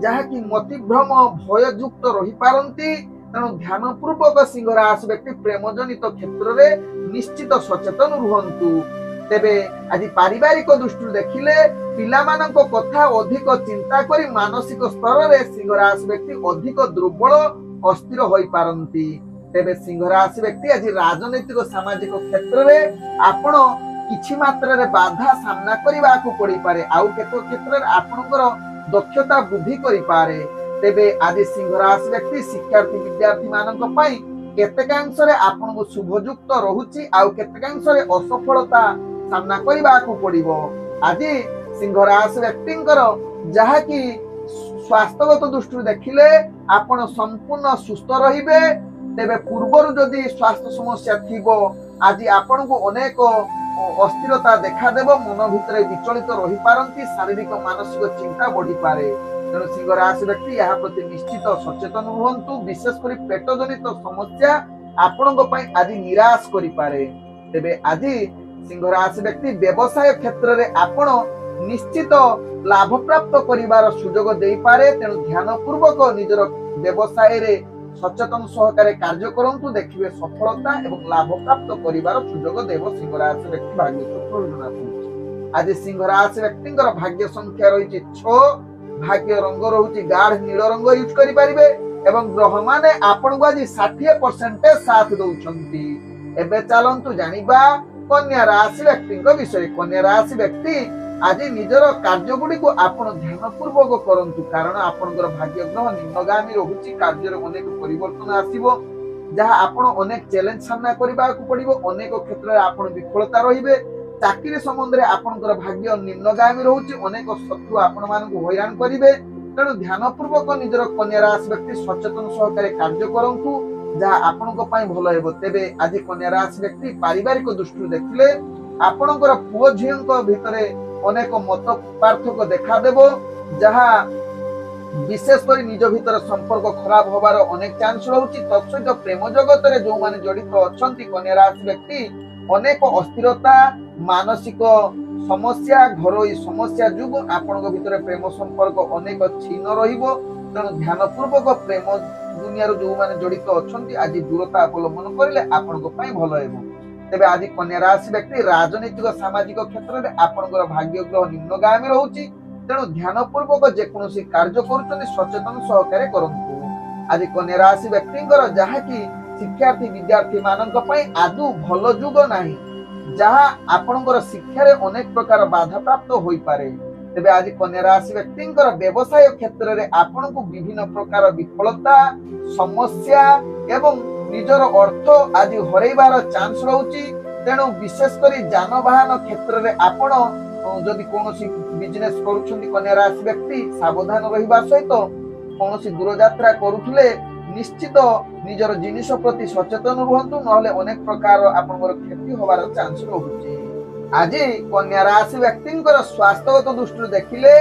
ଯାହାକି ମତିଭ୍ରମ ଭୟଯୁକ୍ତ ରହିପାରନ୍ତି। ତେଣୁ ଧ୍ୟାନ ପୂର୍ବକ ସିଂହ ରାଶି ବ୍ୟକ୍ତି ପ୍ରେମ ଜନିତ କ୍ଷେତ୍ରରେ ନିଶ୍ଚିତ ସଚେତନ ରୁହନ୍ତୁ। ତେବେ ଆଜି ପାରିବାରିକ ଦୃଷ୍ଟିରୁ ଦେଖିଲେ ପିଲାମାନଙ୍କ କଥା ଅଧିକ ଚିନ୍ତା କରି ମାନସିକ ସ୍ତରରେ ସିଂହ ରାଶି ବ୍ୟକ୍ତି ଅଧିକ ଦୁର୍ବଳ ଅସ୍ଥିର ହୋଇପାରନ୍ତି। ତେବେ ସିଂହ ରାଶି ବ୍ୟକ୍ତି ଆଜି ରାଜନୈତିକ ସାମାଜିକ କ୍ଷେତ୍ରରେ ଆପଣ କିଛି ମାତ୍ରାରେ ବାଧା ସାମ୍ନା କରିବାକୁ ପଡିପାରେ, ଆଉ କେତେକ କ୍ଷେତ୍ରରେ ଆପଣଙ୍କର ଦକ୍ଷତା ବୃଦ୍ଧି କରିପାରେ। ତେବେ ଆଜି ସିଂହ ରାଶି ବ୍ୟକ୍ତି ଶିକ୍ଷାର୍ଥୀ ବିଦ୍ୟାର୍ଥୀ ମାନଙ୍କ ପାଇଁ କେତେକାଂଶରେ ଆପଣଙ୍କୁ ଶୁଭଯୁକ୍ତ ରହୁଛି, ଆଉ କେତେକାଂଶରେ ଅସଫଳତା ସାମ୍ନା କରିବାକୁ ପଡିବ। ଆଜି ସିଂହ ରାଶି ବ୍ୟକ୍ତିଙ୍କର ଯାହାକି ସ୍ୱାସ୍ଥ୍ୟଗତ ଦୃଷ୍ଟିରୁ ଦେଖିଲେ ଆପଣ ସମ୍ପୂର୍ଣ୍ଣ ସୁସ୍ଥ ରହିବେ। ତେବେ ପୂର୍ବରୁ ଯଦି ସ୍ୱାସ୍ଥ୍ୟ ସମସ୍ୟା ଥିବ, ଆଜି ଆପଣଙ୍କୁ ଅନେକ ଅସ୍ଥିରତା ଦେଖାଦେବ, ମନ ଭିତରେ ବିଚଳିତ ରହିପାରନ୍ତି, ଶାରୀରିକ ମାନସିକ ଚିନ୍ତା ବଢିପାରେ। ତେଣୁ ସିଂହ ରାଶି ବ୍ୟକ୍ତି ଏହା ପ୍ରତି ନିଶ୍ଚିତ ସଚେତନ ରୁହନ୍ତୁ। ବିଶେଷ କରି ପେଟ ଜନିତ ସମସ୍ୟା ଆପଣଙ୍କ ପାଇଁ ଆଜି ନିରାଶ କରିପାରେ। ତେବେ ଆଜି ସିଂହ ରାଶି ବ୍ୟକ୍ତି ବ୍ୟବସାୟ କ୍ଷେତ୍ରରେ ଆପଣ ନିଶ୍ଚିତ ଲାଭ ପ୍ରାପ୍ତ କରିବାର ସୁଯୋଗ ଦେଇପାରେ। ତେଣୁ ଧ୍ୟାନ ପୂର୍ବକ ନିଜର ବ୍ୟବସାୟରେ ସଚେତନ ସହକାରେ କାର୍ଯ୍ୟ କରନ୍ତୁ, ଦେଖିବେ ସଫଳତା ଏବଂ ଲାଭ ପ୍ରାପ୍ତ କରିବାର ସୁଯୋଗ ଦେବ ସିଂହ ରାଶି ବ୍ୟକ୍ତି ଭାଗ୍ୟ ଚକ୍ରରୁ ଜଣାପଡୁଛି। ଆଜି ସିଂହ ରାଶି ବ୍ୟକ୍ତିଙ୍କର ଭାଗ୍ୟ ସଂଖ୍ୟା ରହିଛି 6, ଭାଗ୍ୟ ରଙ୍ଗ ରହୁଛି ଗାଢ ନୀଳ ରଙ୍ଗ ୟୁଜ କରିପାରିବେ ଏବଂ ଗ୍ରହ ମାନେ ଆପଣଙ୍କୁ ଆଜି 60% ସାଥ ଦଉଛନ୍ତି। ଏବେ ଚାଲନ୍ତୁ ଜାଣିବା କନ୍ୟା ରାଶି ବ୍ୟକ୍ତିଙ୍କ ବିଷୟରେ। କନ୍ୟା ରାଶି ବ୍ୟକ୍ତି ଆଜି ନିଜର କାର୍ଯ୍ୟ ଗୁଡିକୁ ଆପଣ ଧ୍ୟାନ ପୂର୍ବକ କରନ୍ତୁ, କାରଣ ଆପଣଙ୍କର ଭାଗ୍ୟ ଗ୍ରହ ନିମ୍ନଗାମୀ ରହୁଛି। କାର୍ଯ୍ୟରେ ଅନେକ ପରିବର୍ତ୍ତନ ଆସିବ, ଯାହା ଆପଣ ଅନେକ ଚ୍ୟାଲେଞ୍ଜ ସାମ୍ନା କରିବାକୁ ପଡିବ। ଅନେକ କ୍ଷେତ୍ରରେ ଆପଣ ବିଫଳତା ରହିବେ। ଚାକିରି ସମ୍ବନ୍ଧରେ ଆପଣଙ୍କର ଭାଗ୍ୟ ନିମ୍ନଗାମୀ ରହୁଛି। ଅନେକ ଶତ୍ରୁ ଆପଣ ମାନଙ୍କୁ ହଇରାଣ କରିବେ। ତେଣୁ ଧ୍ୟାନ ପୂର୍ବକ ନିଜର କନ୍ୟା ରାଶି ବ୍ୟକ୍ତି ସଚେତନ ସହକାରେ କାର୍ଯ୍ୟ କରନ୍ତୁ, ଯାହା ଆପଣଙ୍କ ପାଇଁ ଭଲ ହେବ। ତେବେ ଆଜି କନ୍ୟା ରାଶି ବ୍ୟକ୍ତି ପାରିବାରିକ ଦୃଷ୍ଟିରୁ ଦେଖିଲେ ଆପଣଙ୍କର ପୁଅ ଝିଅଙ୍କ ଭିତରେ ଅନେକ ମତ ପାର୍ଥକ୍ୟ ଦେଖାଦେବ, ଯାହା ବିଶେଷ କରି ନିଜ ଭିତରେ ସମ୍ପର୍କ ଖରାପ ହବାର ଅନେକ ଚାନ୍ସ ରହୁଛି। ତତ୍ସହିତ ପ୍ରେମ ଜଗତରେ ଯୋଉମାନେ ଜଡିତ ଅଛନ୍ତି କନ୍ୟା ରାଶି ବ୍ୟକ୍ତି, ଅନେକ ଅସ୍ଥିରତା, ମାନସିକ ସମସ୍ୟା, ଘରୋଇ ସମସ୍ୟା ଯୋଗୁଁ ଆପଣଙ୍କ ଭିତରେ ପ୍ରେମ ସମ୍ପର୍କ ଅନେକ ଛିନ୍ନ ରହିବ। ତେଣୁ ଧ୍ୟାନ ପୂର୍ବକ ପ୍ରେମ ଦୁନିଆରେ ଯୋଉମାନେ ଜଡିତ ଅଛନ୍ତି ଆଜି ଦୂରତା ଅବଲମ୍ବନ କରିଲେ ଆପଣଙ୍କ ପାଇଁ ଭଲ ହେବ। ତେବେ ଆଜି କନ୍ୟା ରାଶି ବ୍ୟକ୍ତି ରାଜନୈତିକ ସାମାଜିକ କ୍ଷେତ୍ରରେ ଆପଣଙ୍କର ଭାଗ୍ୟ ଗ୍ରହ ନିମ୍ନଗାମୀ ରହୁଛି। ତେଣୁ ଧ୍ୟାନ ପୂର୍ବକ ଯେକୌଣସି କାର୍ଯ୍ୟ କରୁଛନ୍ତି ସଚେତନ ସହକାରେ କରନ୍ତୁ। ଆଜି କନ୍ୟା ରାଶି ବ୍ୟକ୍ତିଙ୍କର ଯାହାକି ଶିକ୍ଷାର୍ଥୀ ବିଦ୍ୟାର୍ଥୀ ମାନଙ୍କ ପାଇଁ ଆଦୌ ଭଲ ଯୁଗ ନାହିଁ, ଯାହା ଆପଣଙ୍କର ଶିକ୍ଷାରେ ଅନେକ ପ୍ରକାର ବାଧାପ୍ରାପ୍ତ ହୋଇପାରେ। ତେବେ ଆଜି କନ୍ୟା ରାଶି ବ୍ୟକ୍ତିଙ୍କର ବ୍ୟବସାୟ କ୍ଷେତ୍ରରେ ଆପଣଙ୍କୁ ବିଭିନ୍ନ ପ୍ରକାର ବିଫଳତା, ସମସ୍ୟା ଏବଂ ନିଜର ଅର୍ଥ ଆଜି ହରାଇବାର ଚାନ୍ସ ରହୁଛି। ତେଣୁ ବିଶେଷ କରି ଯାନବାହନ କ୍ଷେତ୍ରରେ ଆପଣ ଯଦି କୌଣସି ବିଜନେସ କରୁଛନ୍ତି କନ୍ୟା ରାଶି ବ୍ୟକ୍ତି, ସାବଧାନ ରହିବା ସହିତ କୌଣସି ଦୂରଯାତ୍ରା କରୁଥିଲେ ନିଶ୍ଚିତ ନିଜର ଜିନିଷ ପ୍ରତି ସଚେତନ ରୁହନ୍ତୁ, ନହେଲେ ଅନେକ ପ୍ରକାର ଆପଣଙ୍କର କ୍ଷତି ହବାର ଚାନ୍ସ ରହୁଛି। ଆଜି କନ୍ୟା ରାଶି ବ୍ୟକ୍ତିଙ୍କର ସ୍ୱାସ୍ଥ୍ୟଗତ ଦୃଷ୍ଟିରୁ ଦେଖିଲେ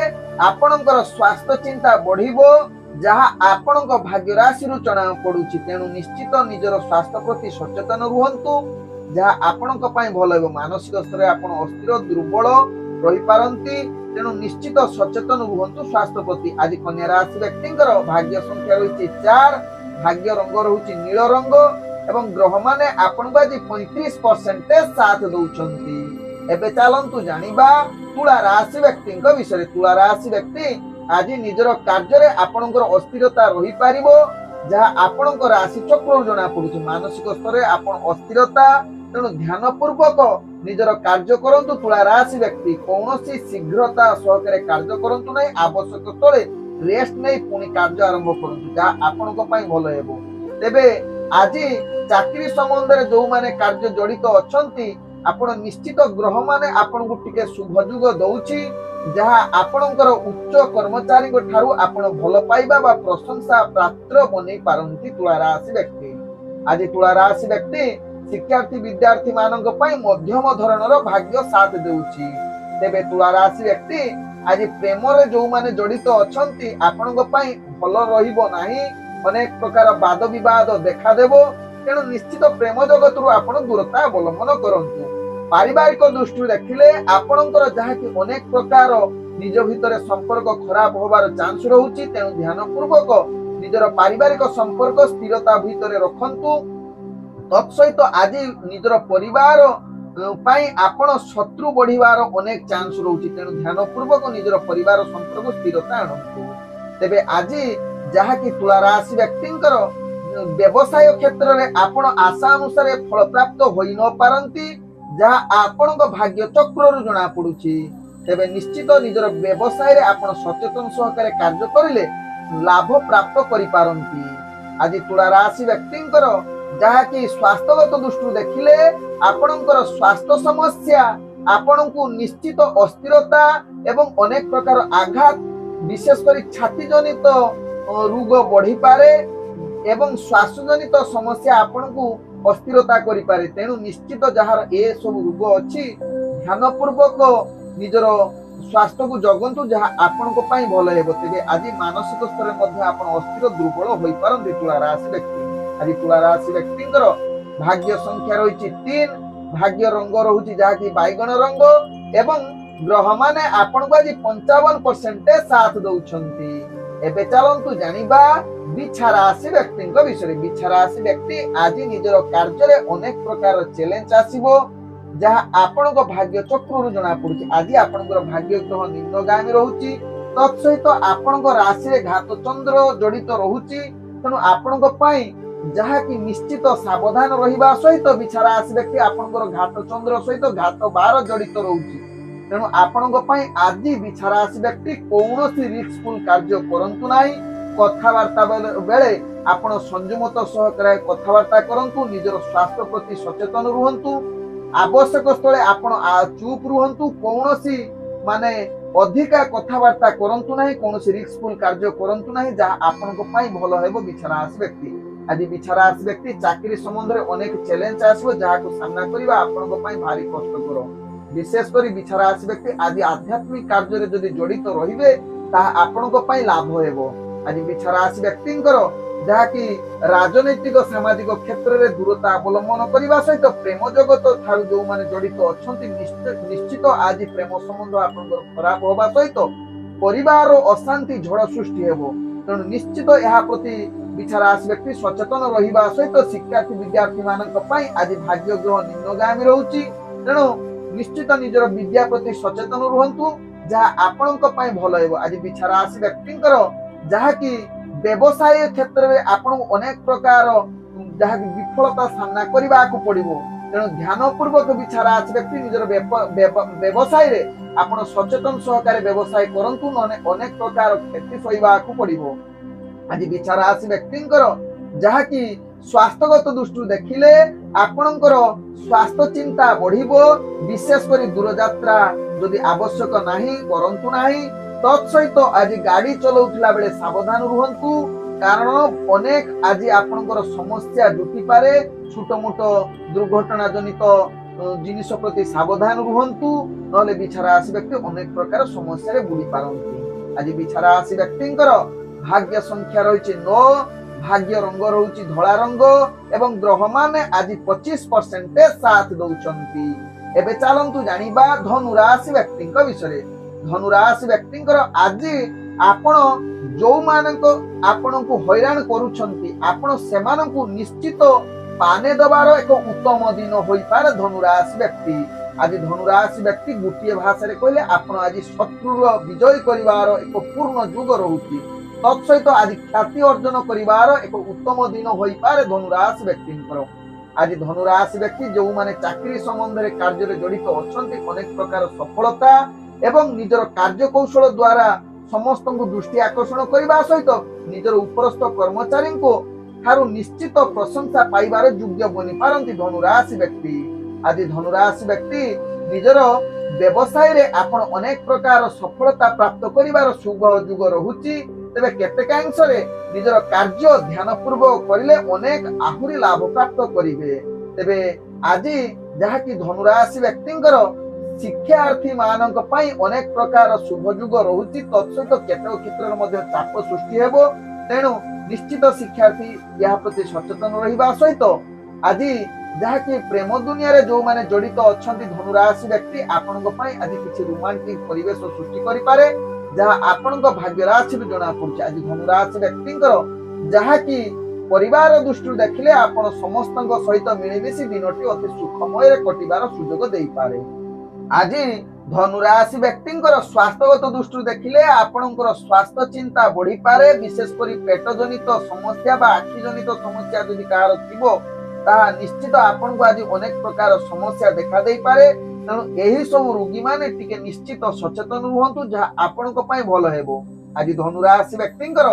ଆପଣଙ୍କର ସ୍ୱାସ୍ଥ୍ୟ ଚିନ୍ତା ବଢିବ, ଯାହା ଆପଣଙ୍କ ଭାଗ୍ୟ ରାଶିରୁ ଜଣା ପଡୁଛି। ତେଣୁ ନିଶ୍ଚିତ ନିଜର ସ୍ୱାସ୍ଥ୍ୟ ପ୍ରତି ସଚେତନ ରୁହନ୍ତୁ, ଯାହା ଆପଣଙ୍କ ପାଇଁ ଭଲ ହେବ। ମାନସିକ ସ୍ତରରେ ଆପଣ ଅସ୍ଥିର ଦୁର୍ବଳ ରହିପାରନ୍ତି, ତେଣୁ ନିଶ୍ଚିତ ସଚେତନ ରୁହନ୍ତୁ ସ୍ୱାସ୍ଥ୍ୟ ପ୍ରତି। ଆଜି କନ୍ୟା ରାଶି ବ୍ୟକ୍ତିଙ୍କର ଭାଗ୍ୟ ସଂଖ୍ୟା ରହିଛି 4, ଭାଗ୍ୟ ରଙ୍ଗ ରହୁଛି ନୀଳ ରଙ୍ଗ ଏବଂ ଗ୍ରହ ମାନେ ଆପଣଙ୍କୁ ଆଜି 35% ସାଥ ଦଉଛନ୍ତି। ଏବେ ଚାଲନ୍ତୁ ଜାଣିବା ତୁଳା ରାଶି ବ୍ୟକ୍ତିଙ୍କ ବିଷୟରେ। ତୁଳା ରାଶି ବ୍ୟକ୍ତି ଆଜି ନିଜର କାର୍ଯ୍ୟରେ ଆପଣଙ୍କର ଅସ୍ଥିରତା ରହିପାରିବ, ଯାହା ଆପଣଙ୍କ ରାଶି ଚକ୍ରରୁ ଜଣା ପଡୁଛି। ମାନସିକ ସ୍ତରରେ ଆପଣ ଅସ୍ଥିରତା, ତେଣୁ ଧ୍ୟାନ ପୂର୍ବକ ନିଜର କାର୍ଯ୍ୟ କରନ୍ତୁ। ତୁଳା ରାଶି ବ୍ୟକ୍ତି କୌଣସି ଶୀଘ୍ରତା ସହକାରେ କାର୍ଯ୍ୟ କରନ୍ତୁ ନାହିଁ, ଆବଶ୍ୟକ ସ୍ଥଳେ ରେଷ୍ଟ ନେଇ ପୁଣି କାର୍ଯ୍ୟ ଆରମ୍ଭ କରନ୍ତୁ, ଯାହା ଆପଣଙ୍କ ପାଇଁ ଭଲ ହେବ। ତେବେ ଆଜି ଚାକିରି ସମ୍ବନ୍ଧରେ ଯୋଉମାନେ କାର୍ଯ୍ୟ ଜଡିତ ଅଛନ୍ତି ଆପଣ ନିଶ୍ଚିତ ଗ୍ରହ ମାନେ ଆପଣଙ୍କୁ ଟିକେ ଶୁଭ ଯୁଗ ଦଉଛି, ଯାହା ଆପଣଙ୍କର ଉଚ୍ଚ କର୍ମଚାରୀଙ୍କ ଠାରୁ ଆପଣ ଭଲ ପାଇବା ବା ପ୍ରଶଂସା ପାତ୍ର ବନେଇ ପାରନ୍ତି ତୁଳା ରାଶି ବ୍ୟକ୍ତି। ଆଜି ତୁଳା ରାଶି ବ୍ୟକ୍ତି ଶିକ୍ଷାର୍ଥୀ ବିଦ୍ୟାର୍ଥୀ ମାନଙ୍କ ପାଇଁ ମଧ୍ୟମ ଧରଣର ଭାଗ୍ୟ ସାଥ ଦେଉଛି। ତେବେ ତୁଳା ରାଶି ବ୍ୟକ୍ତି ଆଜି ପ୍ରେମରେ ଯୋଉମାନେ ଜଡିତ ଅଛନ୍ତି ଆପଣଙ୍କ ପାଇଁ ଭଲ ରହିବ ନାହିଁ, ଅନେକ ପ୍ରକାର ବାଦ ବିବାଦ ଦେଖାଦେବ। ତେଣୁ ନିଶ୍ଚିତ ପ୍ରେମ ଜଗତରୁ ଆପଣ ଦୂରତା ଅବଲମ୍ବନ କରନ୍ତୁ। ପାରିବାରିକ ଦୃଷ୍ଟିରୁ ଦେଖିଲେ ଆପଣଙ୍କର ଯାହାକି ଅନେକ ପ୍ରକାର ନିଜ ଭିତରେ ସମ୍ପର୍କ ଖରାପ ହବାର ଚାନ୍ସ ରହୁଛି। ତେଣୁ ଧ୍ୟାନ ପୂର୍ବକ ନିଜର ପାରିବାରିକ ସମ୍ପର୍କ ସ୍ଥିରତା ଭିତରେ ରଖନ୍ତୁ। ତତ୍ସହିତ ଆଜି ନିଜର ପରିବାର ପାଇଁ ଆପଣ ଶତ୍ରୁ ବଢିବାର ଅନେକ ଚାନ୍ସ ରହୁଛି। ତେଣୁ ଧ୍ୟାନ ପୂର୍ବକ ନିଜର ପରିବାର ସମ୍ପର୍କ ସ୍ଥିରତା ଆଣନ୍ତୁ। ତେବେ ଆଜି ଯାହାକି ତୁଳା ରାଶି ବ୍ୟକ୍ତିଙ୍କର ବ୍ୟବସାୟ କ୍ଷେତ୍ରରେ ଆପଣ ଆଶା ଅନୁସାରେ ଫଳପ୍ରାପ୍ତ ହୋଇ ନ ପାରନ୍ତି, ଯାହା ଆପଣଙ୍କ ଭାଗ୍ୟ ଚକ୍ରରୁ ଜଣା ପଡୁଛି। ତେବେ ନିଶ୍ଚିତ ନିଜର ବ୍ୟବସାୟରେ ଆପଣ ସଚେତନ ସହକାରେ କାର୍ଯ୍ୟ କରିଲେ ଲାଭ ପ୍ରାପ୍ତ କରିପାରନ୍ତି। ଆଜି ତୁଳା ରାଶି ବ୍ୟକ୍ତିଙ୍କର ଯାହାକି ସ୍ୱାସ୍ଥ୍ୟଗତ ଦୃଷ୍ଟିରୁ ଦେଖିଲେ ଆପଣଙ୍କର ସ୍ୱାସ୍ଥ୍ୟ ସମସ୍ୟା ଆପଣଙ୍କୁ ନିଶ୍ଚିତ ଅସ୍ଥିରତା ଏବଂ ଅନେକ ପ୍ରକାର ଆଘାତ, ବିଶେଷ କରି ଛାତି ଜନିତ ରୋଗ ବଢିପାରେ ଏବଂ ଶ୍ୱାସଜନିତ ସମସ୍ୟା ଆପଣଙ୍କୁ ଅସ୍ଥିରତା କରିପାରେ। ତେଣୁ ନିଶ୍ଚିତ ଯାହାର ଏ ସବୁ ରୋଗ ଅଛି ଧ୍ୟାନ ପୂର୍ବକ ନିଜର ସ୍ୱାସ୍ଥ୍ୟକୁ ଜଗନ୍ତୁ, ଯାହା ଆପଣଙ୍କ ପାଇଁ ଭଲ ହେବ। ତେବେ ଆଜି ମାନସିକ ସ୍ତରରେ ମଧ୍ୟ ଆପଣ ଅସ୍ଥିର ଦୁର୍ବଳ ହୋଇପାରନ୍ତି ତୁଳା ରାଶି ବ୍ୟକ୍ତି। आज तुला राशि व्यक्ति भाग्य संख्या रही 3, भाग्य रंग रहुची जहाँकि बैगण रंग एवं ग्रह माने आपण को आज 55% साथ दउछंती। एबे चलंतु जानिबा बिछा राशि व्यक्ति विषय। बिछा राशि व्यक्ति आज निजर कार्य रे अनेक प्रकार चैलेंज आसीबो जहाँ आपण को भाग्य चक्र जना पड़ुची। आज आपण भाग्य ग्रह निम्नगामी रहुची, तत्सहित आपण राशि रे घात चंद्र जड़ित रहुची। तेणु आपण जहाँ कि निश्चित सावधान रहिबा सहित बिछा राशि व्यक्ति आपण घात चंद्र सहित घात 12 जड़ित रहुची। तेणु आपण आज बिछा राशि व्यक्ति कौन रिस्कफुल कार्य करंतु नाही। कथावार्ता बेले आपण संयमत सहकारे कथावार्ता करंतु, निजर स्वास्थ्य प्रति सचेतन रुहंतु, आवश्यक स्थले आपण चुप रुहंतु, कौनसी माने अधिका कथावार्ता करंतु नाही, कौनसी रिस्कफुल कार्य करंतु नाही जहाँ आपण भल हेबो। बिछा राशि व्यक्ति आज बिछा राशि व्यक्ति चाकरी संबंध में अनेक चैलेंज आसो जहाँ को सामना करबा आपण भारी कष्टकर। विशेष कर बिछा राशि व्यक्ति आज आध्यात्मिक कार्य रे जदि जड़ित रहिबे ताहा आपण लाभ हेबो। आज बिछा राशि व्यक्ति जहाँ कि राजनैतिक सामाजिक क्षेत्र में दूरता अवलंबन करने सहित प्रेम जगत ठार जो माने जड़ित अच्छी निश्चित आज प्रेम संबंध आप खराब होगा सहित परिवार अशांति झड़ सृष्टि हेबो। तेणु निश्चित यह प्रति बिछा राशि व्यक्ति सचेतन रहिबा सहित शिक्षार्थी विद्यार्थी मानक पई आज भाग्य ग्रह निम्नगामी रहउची। तेणु निश्चित निजर विद्या प्रति सचेतन रुहंतु जहाँ आपणक पई भल हेबो। आज बिछा राशि व्यक्ति जहाँ कि व्यवसाय क्षेत्र में आपण अनेक प्रकार जहाँ की विफलता सामना करने को पड़ो। तेणु ध्यान पूर्वक बिछा राशि व्यक्ति निजर व्यवसाय रे आपण सचेतन सहकारे व्यवसाय करंतु, नने अनेक प्रकार क्षति सहिबा को पड़ो। आज बिछा राशि व्यक्ति जहाँ कि स्वास्थ्यगत दृष्टि देखिले आपणकर स्वास्थ्य चिंता बढ़िबो। विशेष कर दूरयात्रा यदि आवश्यक नाही करंतु नाही। तत्सहित आज गाड़ी चलाउथिला बेले सावधान रुहंतु, कारण अनेक आज आपणकर समस्या जुटी पारे। छोट मोट दुर्घटना जनित जिनिस प्रति सावधान रुहंतु, नले बिछा राशि व्यक्ति अनेक प्रकार समस्या रे बुड़ी पारंती। आज बिछा राशि व्यक्तिंकर भाग्य संख्या रही 9, भाग्य रंग रही धला रंग एवं ग्रह माने आज 25% साथ दउचंती। एबे चलंतु जानिबा धनु राशि व्यक्ति विषय। धनु राशि व्यक्ति आज आपण जो मानक आपण को हैरान करूछंती आपण सेमानकु निश्चित पाने दबार एक उत्तम दिन होई पारे। धनु राशि व्यक्ति आज धनु राशि व्यक्ति गोटे भाषा रे कहले आपण आज शत्रु विजय करिवार एक पूर्ण युग रहुची। तत्सहित आज ख्याति अर्जन करिवार एक उत्तम दिन होई पारे धनु राशि व्यक्ति। आज धनु राशि व्यक्ति जो माने चाकरी संबंध में कार्य रे जड़ित अछंती अनेक प्रकार सफलता एवं निजर कार्य कौशल द्वारा समस्त को दृष्टि आकर्षण करने सहित निजर उपरस्थ कर्मचारी को ठारू निश्चित प्रशंसा पाइबार योग्य बनी पारंती धनु राशि व्यक्ति। आज धनु राशि व्यक्ति निजर व्यवसाय रे आपण अनेक प्रकार सफलता प्राप्त करिवार शुभ युग रहुची। तेबे केतेकांश रे निजर कार्य ध्यान पूर्वक करिले अनेक आहुरी लाभ प्राप्त करिवे। तेबे आज जहाँ कि धनु राशि व्यक्तिंकर शिक्षार्थी मानक पई अनेक प्रकार शुभ युग रहुची। तत्सहित केतेक क्षेत्र मध्ये चाप सृष्टि हेबो। तेणु निश्चित शिक्षार्थी यह प्रति सचेतन रहिबा सहित आज जहाँ कि प्रेम दुनिया रे जो माने जड़ित अछंती धनु राशि व्यक्ति आपनक पई आज किछि रोमांटिक परिवेश सृष्टि करि पारे जहाँ आपनक भाग्य राशि रे जणा पड़छ। आज धनु राशि व्यक्तिंकर जहाँ कि परिवार दृष्टि देखिले आपण समस्तक सहित मिलिमिशि दिनटी अति सुखमय रे कटिबार सुयोग देई पारे। आज धनु राशि व्यक्तिंकर स्वास्थ्यगत दृष्टि देखिले आपणकर स्वास्थ्य चिंता बढ़ी पारे। विशेष कर पेट जनित समस्या बा आखि जनित समस्या यदि कार थिबो ता निश्चित आपन को आज अनेक प्रकार समस्या देखा दे पारे। तेणु एही सब रोगी माने टिके निश्चित सचेतन रुहंतु जहाँ आपन को पई भलो हेबो। आज धनु राशि व्यक्तिंकर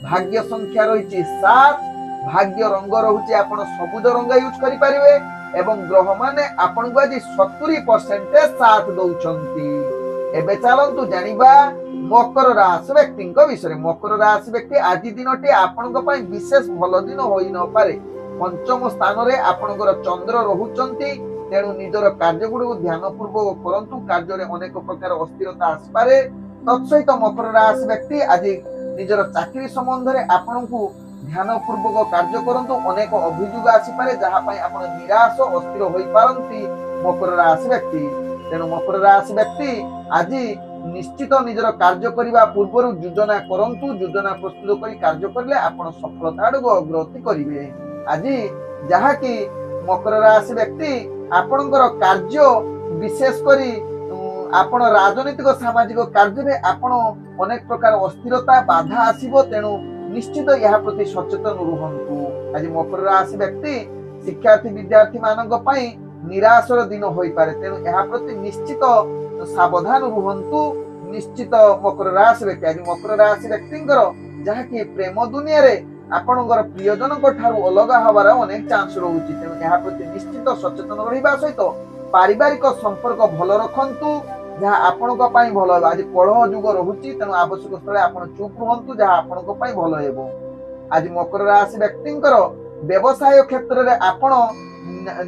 भाग्य संख्या रही 7, भाग्य रंग रहुची आपण सबुज रंग यूज करि परिवे एवं ग्रह माने आपण को आज 70% साथ दउचंती। एबे चलंतु जानिबा मकर राशि व्यक्ति विषय। मकर राशि व्यक्ति आज दिनटी आपण को पई विशेष भलो दिन होई न पारे। पंचम स्थान रे आपणकर चंद्र रहुचंती। तेणु निजर कार्य गुड़ ध्यान पूर्वक करंतु। कार्य रे अनेक प्रकार अस्थिरता आसपारे। तत्सहित मकर राशि व्यक्ति आज निजर चाकरी संबंध रे आपन को ଧ୍ୟାନ ପୂର୍ବକ କାର୍ଯ୍ୟ କରନ୍ତୁ। ଅନେକ ଅଭିଯୋଗ ଆସିପାରେ ଯାହା ପାଇଁ ଆପଣ ନିରାଶ ଅସ୍ଥିର ହୋଇପାରନ୍ତି ମକର ରାଶି ବ୍ୟକ୍ତି। ତେଣୁ ମକର ରାଶି ବ୍ୟକ୍ତି ଆଜି ନିଶ୍ଚିତ ନିଜର କାର୍ଯ୍ୟ କରିବା ପୂର୍ବରୁ ଯୋଜନା କରନ୍ତୁ। ଯୋଜନା ପ୍ରସ୍ତୁତ କରି କାର୍ଯ୍ୟ କଲେ ଆପଣ ସଫଳତା ଆଡ଼କୁ ଅଗ୍ରଗତି କରିବେ। ଆଜି ଯାହାକି ମକର ରାଶି ବ୍ୟକ୍ତି ଆପଣଙ୍କର କାର୍ଯ୍ୟ ବିଶେଷ କରି ଆପଣ ରାଜନୈତିକ ସାମାଜିକ କାର୍ଯ୍ୟରେ ଆପଣ ଅନେକ ପ୍ରକାର ଅସ୍ଥିରତା ବାଧା ଆସିବ। ତେଣୁ ନିଶ୍ଚିତ ଏହା ପ୍ରତି ସଚେତନ ରୁହନ୍ତୁ। ଆଜି ମକର ରାଶି ବ୍ୟକ୍ତି ଶିକ୍ଷାର୍ଥୀ ବିଦ୍ୟାର୍ଥୀ ମାନଙ୍କ ପାଇଁ ନିରାଶର ଦିନ ହୋଇପାରେ। ତେଣୁ ଏହା ପ୍ରତି ନିଶ୍ଚିତ ସାବଧାନ ରୁହନ୍ତୁ। ନିଶ୍ଚିତ ମକର ରାଶି ବ୍ୟକ୍ତି ଆଜି ମକର ରାଶି ବ୍ୟକ୍ତିଙ୍କର ଯାହାକି ପ୍ରେମ ଦୁନିଆରେ ଆପଣଙ୍କର ପ୍ରିୟଜନଙ୍କ ଠାରୁ ଅଲଗା ହବାର ଅନେକ ଚାନ୍ସ ରହୁଛି। ତେଣୁ ଏହା ପ୍ରତି ନିଶ୍ଚିତ ସଚେତନ ରହିବା ସହିତ ପାରିବାରିକ ସମ୍ପର୍କ ଭଲ ରଖନ୍ତୁ, ଯାହା ଆପଣଙ୍କ ପାଇଁ ଭଲ ହେବ। ଆଜି କଳହ ଯୁଗ ରହୁଛି, ତେଣୁ ଆବଶ୍ୟକ ସ୍ଥଳେ ଆପଣ ଚୁପ୍ ରୁହନ୍ତୁ, ଯାହା ଆପଣଙ୍କ ପାଇଁ ଭଲ ହେବ। ଆଜି ମକର ରାଶି ବ୍ୟକ୍ତିଙ୍କର ବ୍ୟବସାୟ କ୍ଷେତ୍ରରେ ଆପଣ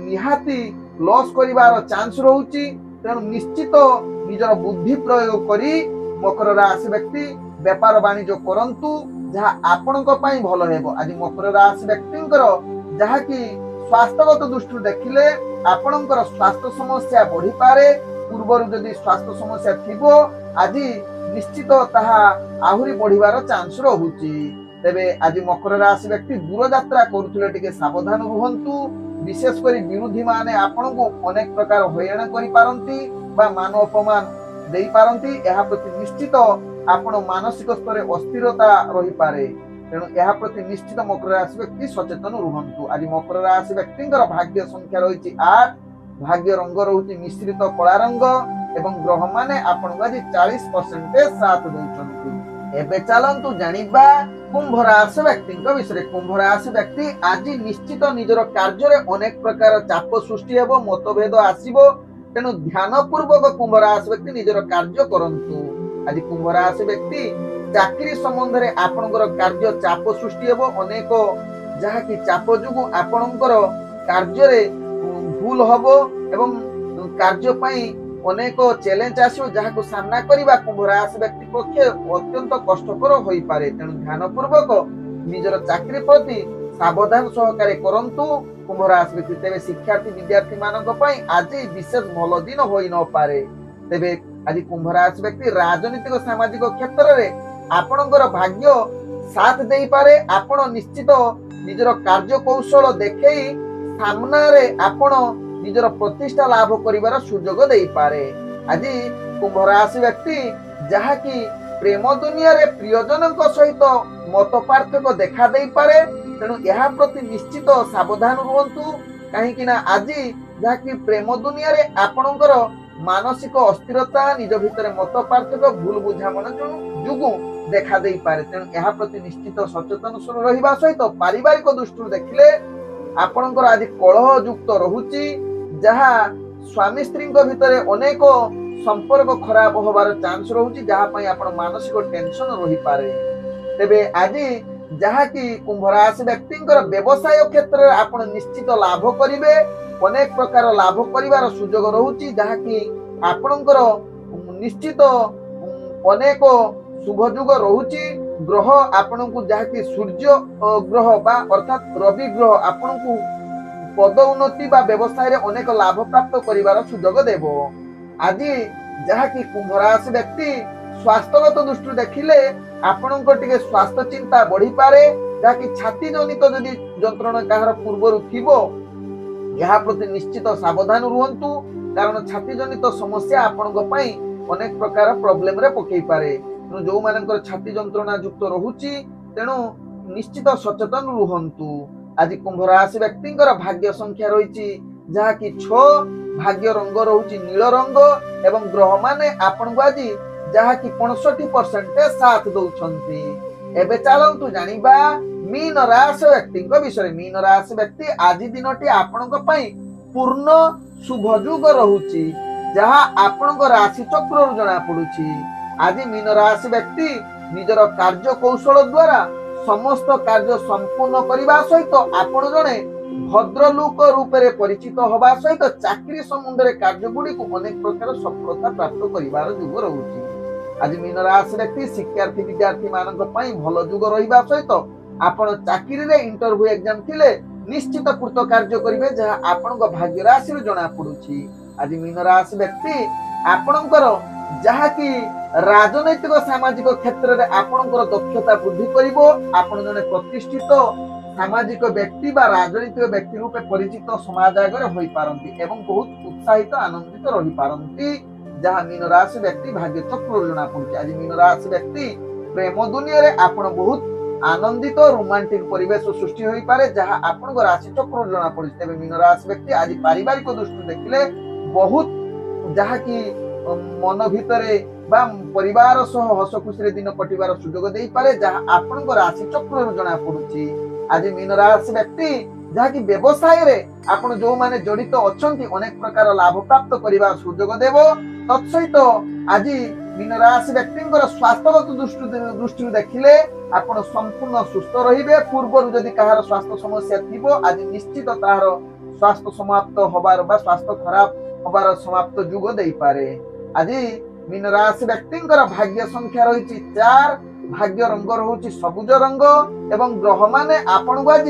ନିହାତି ଲସ୍ କରିବାର ଚାନ୍ସ ରହୁଛି। ତେଣୁ ନିଶ୍ଚିତ ନିଜର ବୁଦ୍ଧି ପ୍ରୟୋଗ କରି ମକର ରାଶି ବ୍ୟକ୍ତି ବେପାର ବାଣିଜ୍ୟ କରନ୍ତୁ, ଯାହା ଆପଣଙ୍କ ପାଇଁ ଭଲ ହେବ। ଆଜି ମକର ରାଶି ବ୍ୟକ୍ତିଙ୍କର ଯାହାକି ସ୍ୱାସ୍ଥ୍ୟଗତ ଦୃଷ୍ଟିରୁ ଦେଖିଲେ ଆପଣଙ୍କର ସ୍ୱାସ୍ଥ୍ୟ ସମସ୍ୟା ବଢିପାରେ। ପୂର୍ବରୁ ଯଦି ସ୍ୱାସ୍ଥ୍ୟ ସମସ୍ୟା ଥିବ ଆଜି ନିଶ୍ଚିତ ତାହା ଆହୁରି ବଢିବାର ଚାନ୍ସ ରହୁଛି। ତେବେ ଆଜି ମକର ରାଶି ବ୍ୟକ୍ତି ଦୂରଯାତ୍ରା କରୁଥିଲେ ଟିକେ ସାବଧାନ ରୁହନ୍ତୁ। ବିଶେଷ କରି ବିରୋଧୀ ମାନେ ଆପଣଙ୍କୁ ଅନେକ ପ୍ରକାର ହଇରାଣ କରିପାରନ୍ତି ବା ମାନ ଅପମାନ ଦେଇପାରନ୍ତି। ଏହା ପ୍ରତି ନିଶ୍ଚିତ ଆପଣ ମାନସିକ ସ୍ତରରେ ଅସ୍ଥିରତା ରହିପାରେ। ତେଣୁ ଏହା ପ୍ରତି ନିଶ୍ଚିତ ମକର ରାଶି ବ୍ୟକ୍ତି ସଚେତନ ରୁହନ୍ତୁ। ଆଜି ମକର ରାଶି ବ୍ୟକ୍ତିଙ୍କର ଭାଗ୍ୟ ସଂଖ୍ୟା ରହିଛି 8, ଭାଗ୍ୟ ରଙ୍ଗ ରହୁଛି ମିଶ୍ରିତ କଳା ରଙ୍ଗ ଏବଂ ଗ୍ରହ ମାନେ ଆପଣଙ୍କୁ ଆଜି 40% ସାଥ ଦେଉଛନ୍ତି। ଏବେ ଚାଲନ୍ତୁ ଜାଣିବା କୁମ୍ଭ ରାଶି ବ୍ୟକ୍ତିଙ୍କ ବିଷୟରେ। କୁମ୍ଭ ରାଶି ବ୍ୟକ୍ତି ଆଜି ନିଶ୍ଚିତ ନିଜର କାର୍ଯ୍ୟରେ ଅନେକ ପ୍ରକାର ଚାପ ସୃଷ୍ଟି ହେବ, ମତଭେଦ ଆସିବ। ତେଣୁ ଧ୍ୟାନ ପୂର୍ବକ କୁମ୍ଭ ରାଶି ବ୍ୟକ୍ତି ନିଜର କାର୍ଯ୍ୟ କରନ୍ତୁ। ଆଜି କୁମ୍ଭ ରାଶି ବ୍ୟକ୍ତି ଚାକିରି ସମ୍ବନ୍ଧରେ ଆପଣଙ୍କର କାର୍ଯ୍ୟ ଚାପ ସୃଷ୍ଟି ହେବ। ଅନେକ ଯାହାକି ଚାପ ଯୋଗୁଁ ଆପଣଙ୍କର କାର୍ଯ୍ୟରେ ଭୁଲ ହବ ଏବଂ କାର୍ଯ୍ୟ ପାଇଁ ଅନେକ ଚ୍ୟାଲେଞ୍ଜ ଆସିବ, ଯାହାକୁ ସାମ୍ନା କରିବା କୁମ୍ଭ ରାଶି ବ୍ୟକ୍ତି ପକ୍ଷେ ଅତ୍ୟନ୍ତ କଷ୍ଟକର ହୋଇପାରେ। ତେଣୁ ଧ୍ୟାନ ପୂର୍ବକ ନିଜର ଚାକିରି ପ୍ରତି ସାବଧାନ ସହକାରେ କରନ୍ତୁ କୁମ୍ଭ ରାଶି ବ୍ୟକ୍ତି। ତେବେ ଶିକ୍ଷାର୍ଥୀ ବିଦ୍ୟାର୍ଥୀ ମାନଙ୍କ ପାଇଁ ଆଜି ବିଶେଷ ଭଲ ଦିନ ହୋଇ ନପାରେ। ତେବେ ଆଜି କୁମ୍ଭ ରାଶି ବ୍ୟକ୍ତି ରାଜନୈତିକ ସାମାଜିକ କ୍ଷେତ୍ରରେ ଆପଣଙ୍କର ଭାଗ୍ୟ ସାଥ ଦେଇପାରେ। ଆପଣ ନିଶ୍ଚିତ ନିଜର କାର୍ଯ୍ୟ କୌଶଳ ଦେଖେଇ ସାମ୍ନାରେ ଆପଣ ନିଜର ପ୍ରତିଷ୍ଠା ଲାଭ କରିବାର ସୁଯୋଗ ଦେଇପାରେ। ଆଜି କୁମ୍ଭ ରାଶି ବ୍ୟକ୍ତି ଯାହାକି ପ୍ରେମ ଦୁନିଆରେ ପ୍ରିୟଜନଙ୍କ ସହିତ ମତ ପାର୍ଥକ୍ୟ ଦେଖା ଦେଇପାରେ। ତେଣୁ ଏହା ପ୍ରତି ନିଶ୍ଚିତ ସାବଧାନ ରୁହନ୍ତୁ। କାହିଁକି ନା ଆଜି ଯାହାକି ପ୍ରେମ ଦୁନିଆରେ ଆପଣଙ୍କର ମାନସିକ ଅସ୍ଥିରତା, ନିଜ ଭିତରେ ମତ ପାର୍ଥକ୍ୟ, ଭୁଲ ବୁଝାମଣା ଯୋଗୁଁ ଦେଖା ଦେଇପାରେ। ତେଣୁ ଏହା ପ୍ରତି ନିଶ୍ଚିତ ସଚେତନ ରହିବା ସହିତ ପାରିବାରିକ ଦୃଷ୍ଟିରୁ ଦେଖିଲେ ଆପଣଙ୍କର ଆଜି କଳହ ଯୁକ୍ତ ରହୁଛି, ଯାହା ସ୍ୱାମୀ ସ୍ତ୍ରୀଙ୍କ ଭିତରେ ଅନେକ ସମ୍ପର୍କ ଖରାପ ହବାର ଚାନ୍ସ ରହୁଛି, ଯାହା ପାଇଁ ଆପଣ ମାନସିକ ଟେନସନ ରହିପାରେ। ତେବେ ଆଜି ଯାହାକି କୁମ୍ଭ ରାଶି ବ୍ୟକ୍ତିଙ୍କର ବ୍ୟବସାୟ କ୍ଷେତ୍ରରେ ଆପଣ ନିଶ୍ଚିତ ଲାଭ କରିବେ। ଅନେକ ପ୍ରକାର ଲାଭ କରିବାର ସୁଯୋଗ ରହୁଛି, ଯାହାକି ଆପଣଙ୍କର ନିଶ୍ଚିତ ଅନେକ ଶୁଭ ଯୁଗ ରହୁଛି। ଗ୍ରହ ଆପଣଙ୍କୁ ଯାହାକି ସୂର୍ଯ୍ୟ ଗ୍ରହ ବା ଅର୍ଥାତ୍ ରବି ଗ୍ରହ ଆପଣଙ୍କୁ ପଦ ଉନ୍ନତି ବା ବ୍ୟବସାୟରେ ଅନେକ ଲାଭ ପ୍ରାପ୍ତ କରିବାର ସୁଯୋଗ ଦେବ। ଆଜି ଯାହାକି କୁମ୍ଭ ରାଶି ବ୍ୟକ୍ତି ସ୍ୱାସ୍ଥ୍ୟଗତ ଦୃଷ୍ଟିରୁ ଦେଖିଲେ ଆପଣଙ୍କ ଟିକେ ସ୍ୱାସ୍ଥ୍ୟ ଚିନ୍ତା ବଢିପାରେ, ଯାହାକି ଛାତି ଜନିତ ଯଦି ଯନ୍ତ୍ରଣା କାହାର ପୂର୍ବରୁ ଥିବ ଏହା ପ୍ରତି ନିଶ୍ଚିତ ସାବଧାନ ରୁହନ୍ତୁ। କାରଣ ଛାତି ଜନିତ ସମସ୍ୟା ଆପଣଙ୍କ ପାଇଁ ଅନେକ ପ୍ରକାର ପ୍ରୋବ୍ଲେମରେ ପକେଇ ପାରେ। ତେଣୁ ଯୋଉମାନଙ୍କର ଛାତି ଯନ୍ତ୍ରଣା ଯୁକ୍ତ ରହୁଛି ତେଣୁ ନିଶ୍ଚିତ ସଚେତନ ରୁହନ୍ତୁ। ଆଜି କୁମ୍ଭ ରାଶି ବ୍ୟକ୍ତିଙ୍କର ଭାଗ୍ୟ ସଂଖ୍ୟା ରହିଛି ଯାହାକି 6, ଭାଗ୍ୟ ରଙ୍ଗ ରହୁଛି ନୀଳ ରଙ୍ଗ ଏବଂ ଗ୍ରହ ମାନେ ଆପଣଙ୍କୁ ଆଜି ଯାହାକି 65% ସାଥ ଦଉଛନ୍ତି। ଏବେ ଚାଲନ୍ତୁ ଜାଣିବା ମୀନ ରାଶି ବ୍ୟକ୍ତିଙ୍କ ବିଷୟରେ। ମୀନ ରାଶି ବ୍ୟକ୍ତି ଆଜି ଦିନଟି ଆପଣଙ୍କ ପାଇଁ ପୂର୍ଣ୍ଣ ଶୁଭ ଯୁଗ ରହୁଛି, ଯାହା ଆପଣଙ୍କ ରାଶି ଚକ୍ରରୁ ଜଣା ପଡୁଛି। ଆଜି ମୀନ ରାଶି ବ୍ୟକ୍ତି ନିଜର କାର୍ଯ୍ୟ କୌଶଳ ଦ୍ୱାରା ସମସ୍ତ କାର୍ଯ୍ୟ ସମ୍ପୂର୍ଣ୍ଣ କରିବା ସହିତ ଆପଣ ଜଣେ ଭଦ୍ରଲୋକ ରୂପରେ ପରିଚିତ ହେବା ସହିତ ଚାକିରି ସମ୍ବନ୍ଧରେ କାର୍ଯ୍ୟଗୁଡ଼ିକୁ ଅନେକ ପ୍ରକାର ସଫଳତା ପ୍ରାପ୍ତ କରିବାର ଯୁଗ ରହୁଛି। ଆଜି ମୀନ ରାଶି ବ୍ୟକ୍ତି ଶିକ୍ଷାର୍ଥୀ ବିଦ୍ୟାର୍ଥୀ ମାନଙ୍କ ପାଇଁ ଭଲ ଯୁଗ ରହିବା ସହିତ आपण चाकरी रे इंटरव्यू एग्जाम थिले निश्चित कृत कार्य करिवे जहा आपनक भाग्य राशि जना पडुछि। आज मीन राशि व्यक्ति आपणकर जहा कि राजनैतिक सामाजिक क्षेत्र रे आपणकर दक्षता वृद्धि करिवो। आपण जने प्रतिष्ठित सामाजिक व्यक्ति बा राजनीतिक व्यक्ति रूपे परिचित समाज आगे होई पारंती एवं बहुत उत्साहित आनंदित रही पारंती जहा मीन राशि व्यक्ति भाग्य चक्र जना पड़ुछि। आज मीन राशि व्यक्ति प्रेम दुनिया रे आपण बहुत आनंदित रोमांटिक परिवेश सृष्टि होई पारे जहा आपण राशि चक्र जना पड़ुछि। तबे मीन राशि व्यक्ति आज पारिवारिक दृष्टि देखिले बहुत जहा कि मन भितरे बा परिवार सह हस खुशी दिन कटिबार सुजोग देई पारे जहा आपण राशि चक्र जना पड़ुछि। आज मीन राशि व्यक्ति जहा कि व्यवसाय रे आपण जो माने जड़ित अछंती अनेक प्रकार लाभ प्राप्त करिबा सुजोग देबो। तत्सहित आज मीन राशि व्यक्तिंकर स्वास्थ्यगत दृष्टि देखिले आपण संपूर्ण सुस्थ रहिबे। पूर्व जदि कहार स्वास्थ्य समस्या थिबो आज निश्चित तार स्वास्थ्य समाप्त होबार बा स्वास्थ्य खराब होबार समाप्त जुग देई पारे। आज मीन राशि व्यक्तिंकर भाग्य संख्या रहिछि 4, भाग्य रंग रहुछि सबुज रंग एवं ग्रह माने आपण को आज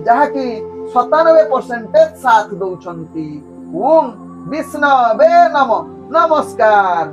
जहा कि 97% साथ दउछंती। ओम विष्णवे नमः। नमस्कार।